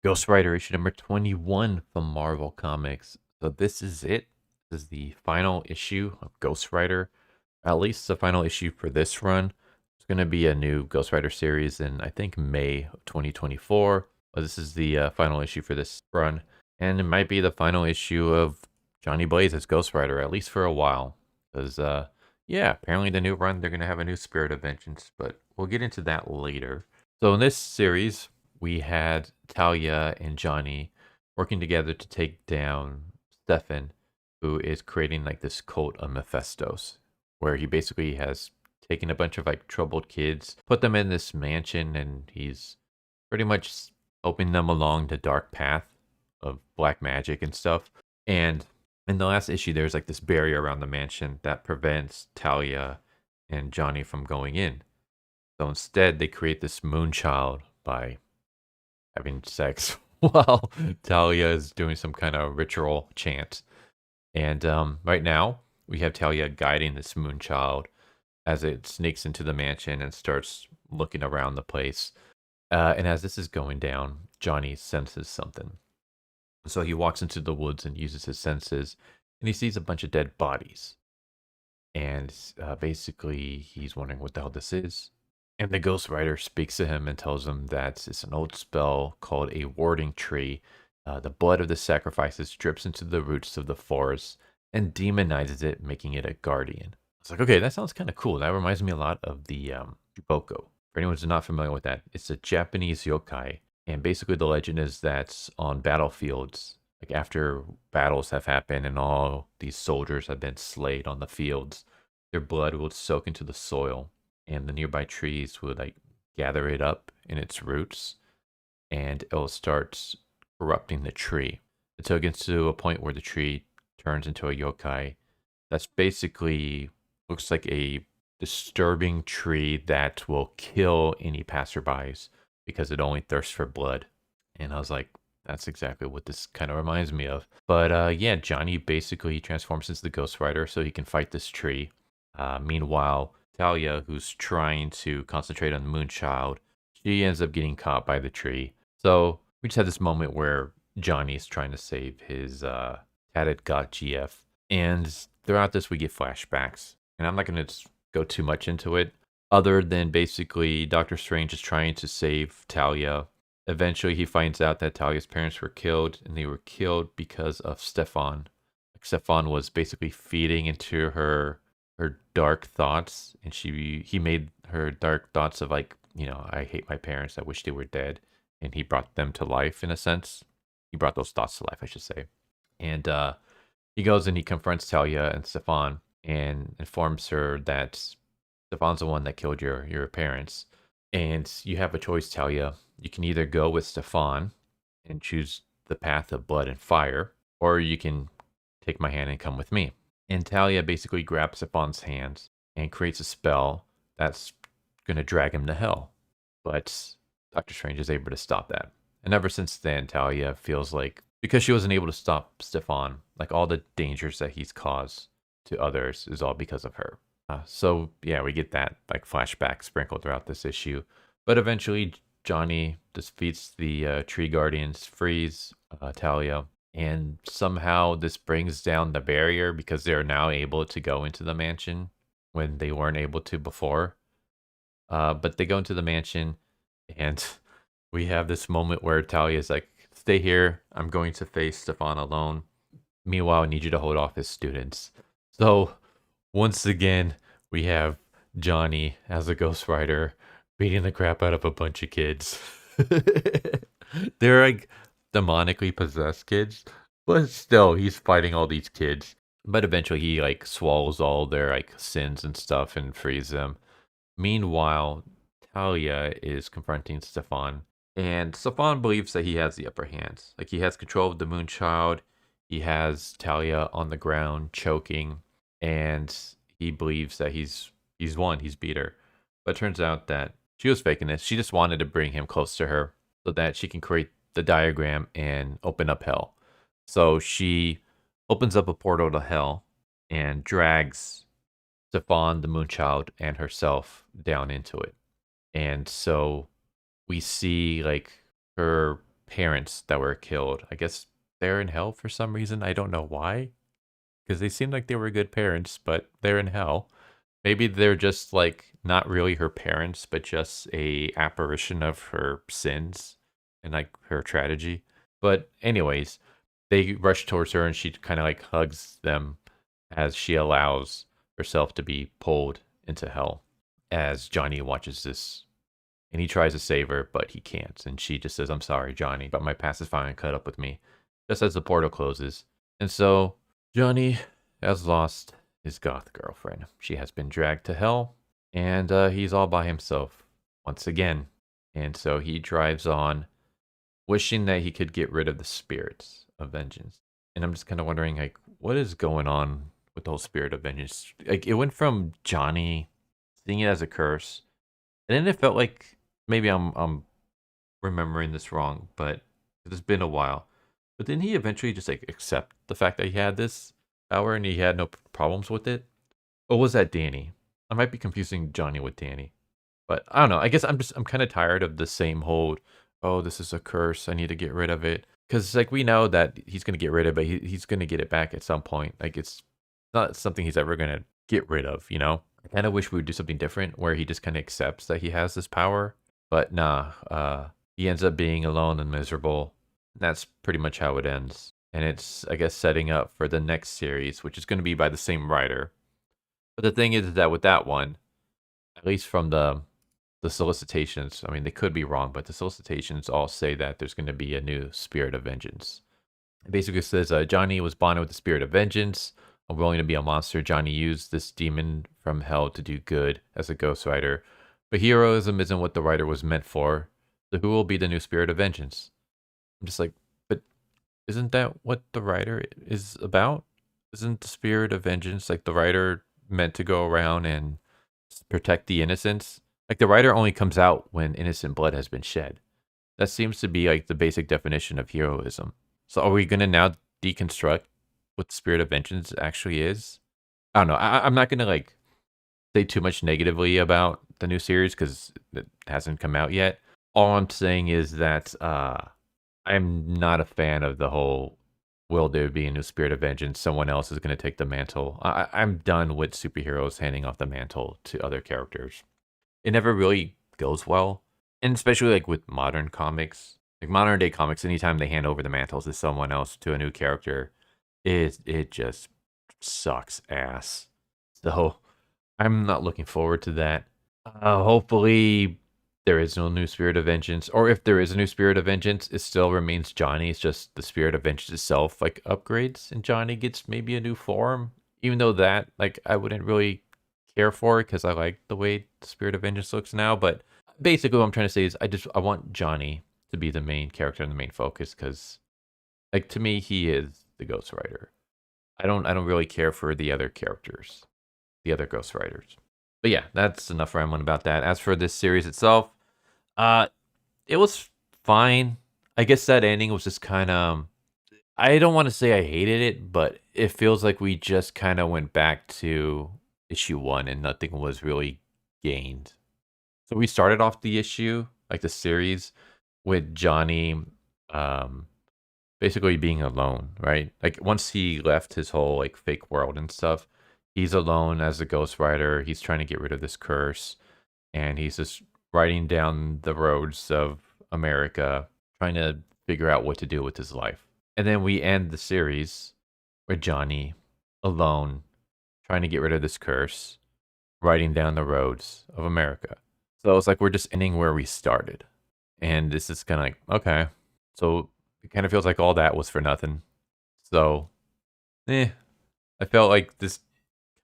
Ghost Rider issue number 21 from Marvel Comics. So this is it. This is the final issue of Ghost Rider. At least the final issue for this run. There's going to be a new Ghost Rider series in, I think, May of 2024. But this is the final issue for this run. And it might be the final issue of Johnny Blaze as Ghost Rider, at least for a while. Because, yeah, apparently the new run, they're going to have a new Spirit of Vengeance. But we'll get into that later. So in this series, we had Talia and Johnny working together to take down Stefan, who is creating like this cult of Mephistos, where he basically has taken a bunch of like troubled kids, put them in this mansion, and he's pretty much helping them along the dark path of black magic and stuff. And in the last issue, there's like this barrier around the mansion that prevents Talia and Johnny from going in. So instead, they create this moonchild by having sex while Talia is doing some kind of ritual chant. And right now, we have Talia guiding this moonchild as it sneaks into the mansion and starts looking around the place. And as this is going down, Johnny senses something. So he walks into the woods and uses his senses, and he sees a bunch of dead bodies. And basically, he's wondering what the hell this is. And the Ghost Rider speaks to him and tells him that it's an old spell called a warding tree. The blood of the sacrifices drips into the roots of the forest and demonizes it, making it a guardian. It's like, okay, that sounds kind of cool. That reminds me a lot of the Juboko. For anyone who's not familiar with that, it's a Japanese yokai. And basically, the legend is that on battlefields, like after battles have happened and all these soldiers have been slayed on the fields, their blood will soak into the soil, and the nearby trees would like gather it up in its roots, and it'll start corrupting the tree until it gets to a point where the tree turns into a yokai. That's basically looks like a disturbing tree that will kill any passerbys because it only thirsts for blood. And I was like, that's exactly what this kind of reminds me of. But yeah, Johnny basically transforms into the Ghost Rider so he can fight this tree. Meanwhile, Talia, who's trying to concentrate on the Moonchild, she ends up getting caught by the tree. So we just had this moment where Johnny's trying to save his tatted Goth GF. And throughout this, we get flashbacks. And I'm not going to go too much into it, other than basically Doctor Strange is trying to save Talia. Eventually, he finds out that Talia's parents were killed, and they were killed because of Stefan. Like Stefan was basically feeding into her dark thoughts, and he made her dark thoughts of like, I hate my parents, I wish they were dead, and he brought them to life in a sense. He brought those thoughts to life, I should say. And he goes and he confronts Talia and Stefan and informs her that Stefan's the one that killed your parents. And you have a choice, Talia. You can either go with Stefan and choose the path of blood and fire, or you can take my hand and come with me. And Talia basically grabs Stefan's hands and creates a spell that's going to drag him to hell. But Doctor Strange is able to stop that. And ever since then, Talia feels like, because she wasn't able to stop Stefan, like all the dangers that he's caused to others is all because of her. So yeah, we get that like flashback sprinkled throughout this issue. But eventually, Johnny defeats the tree guardians, frees Talia, and somehow this brings down the barrier because they're now able to go into the mansion when they weren't able to before. But they go into the mansion, and we have this moment where Talia is like, "Stay here. I'm going to face Stefan alone. Meanwhile, I need you to hold off his students." So once again, we have Johnny as a Ghost Rider beating the crap out of a bunch of kids. They're like demonically possessed kids, but still, he's fighting all these kids. But eventually, he like swallows all their like sins and stuff and frees them. Meanwhile, Talia is confronting Stefan, and Stefan believes that he has the upper hand. Like he has control of the Moonchild. He has Talia on the ground choking, and he believes that he's won, he's beat her. But it turns out that she was faking this. She just wanted to bring him close to her so that she can create the diagram and open up hell. So she opens up a portal to hell and drags Stefan, the Moonchild, and herself down into it. And so we see like her parents that were killed. I guess they're in hell for some reason. I don't know why, because they seem like they were good parents, but they're in hell. Maybe they're just like not really her parents, but just a apparition of her sins and like her tragedy. But anyways, they rush towards her and she kind of like hugs them as she allows herself to be pulled into hell. As Johnny watches this and he tries to save her, but he can't. And she just says, "I'm sorry, Johnny, but my past is finally caught up with me," just as the portal closes. And so Johnny has lost his goth girlfriend. She has been dragged to hell, and he's all by himself once again. And so he drives on, wishing that he could get rid of the spirits of vengeance. And I'm just kind of wondering, like, what is going on with the whole spirit of vengeance? Like, it went from Johnny seeing it as a curse, and then it felt like maybe I'm remembering this wrong, but it's been a while. But didn't he eventually just like accept the fact that he had this power and he had no problems with it? Or was that Danny? I might be confusing Johnny with Danny. But I don't know. I guess I'm kind of tired of the same whole, oh, this is a curse. I need to get rid of it. Because like we know that he's gonna get rid of it. He's gonna get it back at some point. Like it's not something he's ever gonna get rid of. I kind of wish we would do something different where he just kind of accepts that he has this power. But nah, he ends up being alone and miserable. That's pretty much how it ends. And it's, I guess, setting up for the next series, which is going to be by the same writer. But the thing is that with that one, at least from the solicitations, I mean, they could be wrong, but the solicitations all say that there's going to be a new spirit of vengeance. It basically says Johnny was bonded with the spirit of vengeance, unwilling to be a monster. Johnny used this demon from hell to do good as a ghostwriter. But heroism isn't what the writer was meant for. So who will be the new spirit of vengeance? I'm just like, but isn't that what the writer is about? Isn't the spirit of vengeance like the writer meant to go around and protect the innocents? Like the writer only comes out when innocent blood has been shed. That seems to be like the basic definition of heroism. So are we going to now deconstruct what the spirit of vengeance actually is? I don't know. I'm not going to like say too much negatively about the new series because it hasn't come out yet. All I'm saying is that I'm not a fan of the whole will there be a new spirit of vengeance? Someone else is going to take the mantle. I'm done with superheroes handing off the mantle to other characters. It never really goes well. And especially like with modern comics, like modern day comics, anytime they hand over the mantles to someone else, to a new character, it just sucks ass. So I'm not looking forward to that. Hopefully there is no new spirit of vengeance, or if there is a new spirit of vengeance, it still remains Johnny. It's just the spirit of vengeance itself like upgrades, and Johnny gets maybe a new form. Even though that like I wouldn't really care for it because I like the way the spirit of vengeance looks now. But basically, what I'm trying to say is I want Johnny to be the main character and the main focus because like to me he is the Ghost Rider. I don't really care for the other characters, the other Ghost Riders. But yeah, that's enough rambling about that. As for this series itself, it was fine. I guess that ending was just kind of. I don't want to say I hated it, but it feels like we just kind of went back to issue 1 and nothing was really gained. So we started off the issue, like the series, with Johnny basically being alone, right? Like once he left his whole like fake world and stuff, he's alone as a Ghost Rider. He's trying to get rid of this curse, and he's just riding down the roads of America, trying to figure out what to do with his life. And then we end the series with Johnny alone, trying to get rid of this curse, riding down the roads of America. So it's like we're just ending where we started. And this is kind of like, okay. So it kind of feels like all that was for nothing. So, I felt like this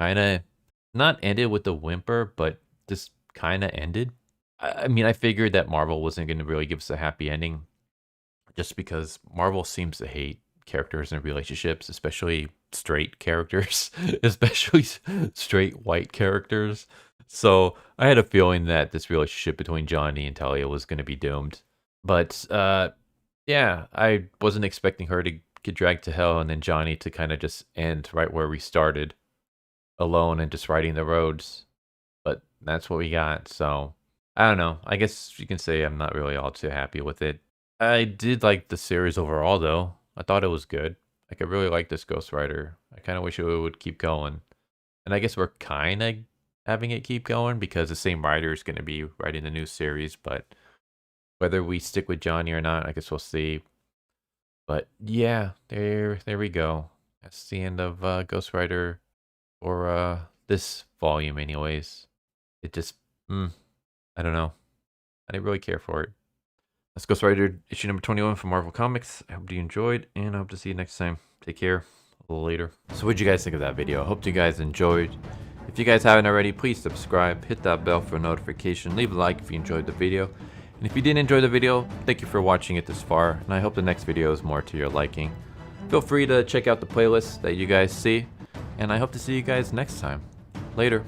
kind of not ended with a whimper, but just kind of ended. I mean, I figured that Marvel wasn't going to really give us a happy ending just because Marvel seems to hate characters and relationships, especially straight characters, especially straight white characters. So I had a feeling that this relationship between Johnny and Talia was going to be doomed. But yeah, I wasn't expecting her to get dragged to hell and then Johnny to kind of just end right where we started, alone and just riding the roads. But that's what we got. So I don't know. I guess you can say I'm not really all too happy with it. I did like the series overall, though. I thought it was good. Like, I really like this Ghost Rider. I kind of wish it would keep going. And I guess we're kind of having it keep going because the same writer is going to be writing the new series. But whether we stick with Johnny or not, I guess we'll see. But yeah, there we go. That's the end of Ghost Rider for this volume, anyways. It just, I don't know. I didn't really care for it. That's Ghost Rider issue number 21 from Marvel Comics. I hope you enjoyed, and I hope to see you next time. Take care. A little later. So what'd you guys think of that video? I hope you guys enjoyed. If you guys haven't already, please subscribe, hit that bell for a notification, leave a like if you enjoyed the video. And if you didn't enjoy the video, thank you for watching it this far, and I hope the next video is more to your liking. Feel free to check out the playlists that you guys see, and I hope to see you guys next time. Later.